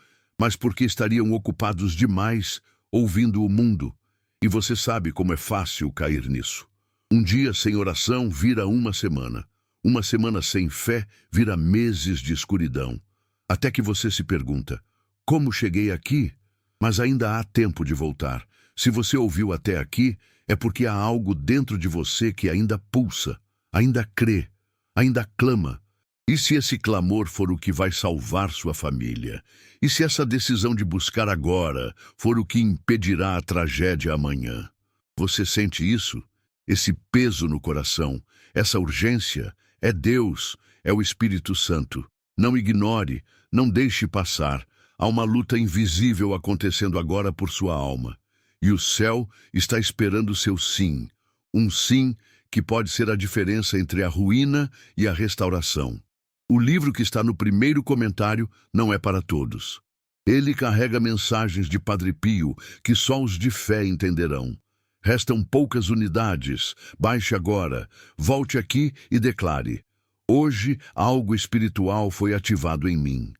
mas porque estariam ocupados demais ouvindo o mundo. E você sabe como é fácil cair nisso. Um dia sem oração vira uma semana. Uma semana sem fé vira meses de escuridão. Até que você se pergunta: como cheguei aqui? Mas ainda há tempo de voltar. Se você ouviu até aqui, é porque há algo dentro de você que ainda pulsa, ainda crê, ainda clama. E se esse clamor for o que vai salvar sua família? E se essa decisão de buscar agora for o que impedirá a tragédia amanhã? Você sente isso? Esse peso no coração, essa urgência? É Deus, é o Espírito Santo. Não ignore, não deixe passar. Há uma luta invisível acontecendo agora por sua alma. E o céu está esperando seu sim. Um sim que pode ser a diferença entre a ruína e a restauração. O livro que está no primeiro comentário não é para todos. Ele carrega mensagens de Padre Pio que só os de fé entenderão. Restam poucas unidades. Baixe agora, volte aqui e declare: hoje algo espiritual foi ativado em mim.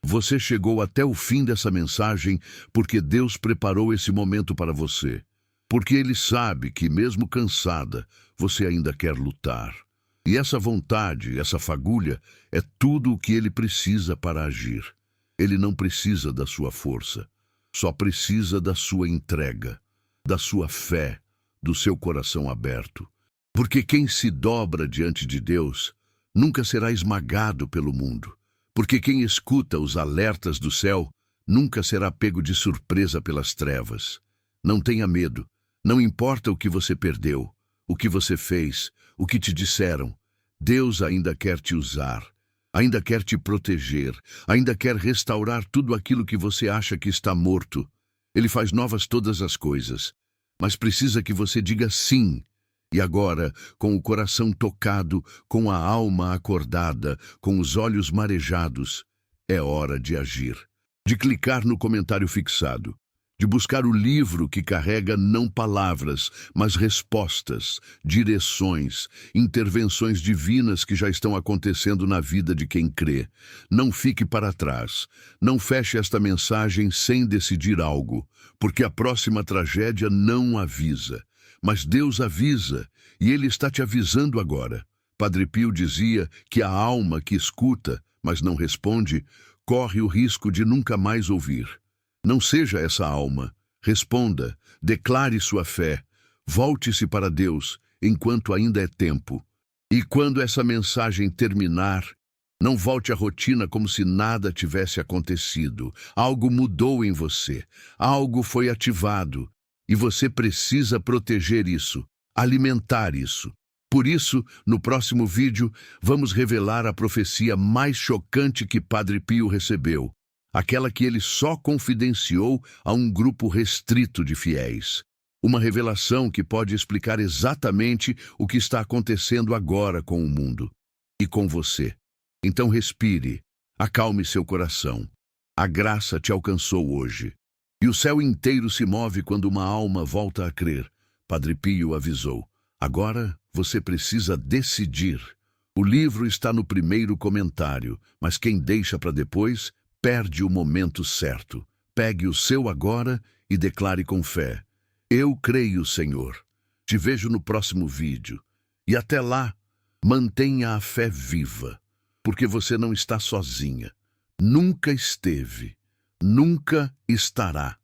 Você chegou até o fim dessa mensagem porque Deus preparou esse momento para você. Porque Ele sabe que, mesmo cansada, você ainda quer lutar. E essa vontade, essa fagulha, é tudo o que Ele precisa para agir. Ele não precisa da sua força, só precisa da sua entrega, da sua fé, do seu coração aberto. Porque quem se dobra diante de Deus nunca será esmagado pelo mundo. Porque quem escuta os alertas do céu nunca será pego de surpresa pelas trevas. Não tenha medo, não importa o que você perdeu, o que você fez, o que te disseram. Deus ainda quer te usar, ainda quer te proteger, ainda quer restaurar tudo aquilo que você acha que está morto. Ele faz novas todas as coisas, mas precisa que você diga sim. E agora, com o coração tocado, com a alma acordada, com os olhos marejados, é hora de agir. De clicar no comentário fixado. De buscar o livro que carrega não palavras, mas respostas, direções, intervenções divinas que já estão acontecendo na vida de quem crê. Não fique para trás. Não feche esta mensagem sem decidir algo, porque a próxima tragédia não avisa. Mas Deus avisa, e Ele está te avisando agora. Padre Pio dizia que a alma que escuta, mas não responde, corre o risco de nunca mais ouvir. Não seja essa alma. Responda, declare sua fé, volte-se para Deus enquanto ainda é tempo. E quando essa mensagem terminar, não volte à rotina como se nada tivesse acontecido. Algo mudou em você, algo foi ativado. E você precisa proteger isso, alimentar isso. Por isso, no próximo vídeo, vamos revelar a profecia mais chocante que Padre Pio recebeu. Aquela que ele só confidenciou a um grupo restrito de fiéis. Uma revelação que pode explicar exatamente o que está acontecendo agora com o mundo e com você. Então respire, acalme seu coração. A graça te alcançou hoje. E o céu inteiro se move quando uma alma volta a crer. Padre Pio avisou. Agora você precisa decidir. O livro está no primeiro comentário, mas quem deixa para depois perde o momento certo. Pegue o seu agora e declare com fé: eu creio, Senhor. Te vejo no próximo vídeo. E até lá, mantenha a fé viva, porque você não está sozinha. Nunca esteve. Nunca estará.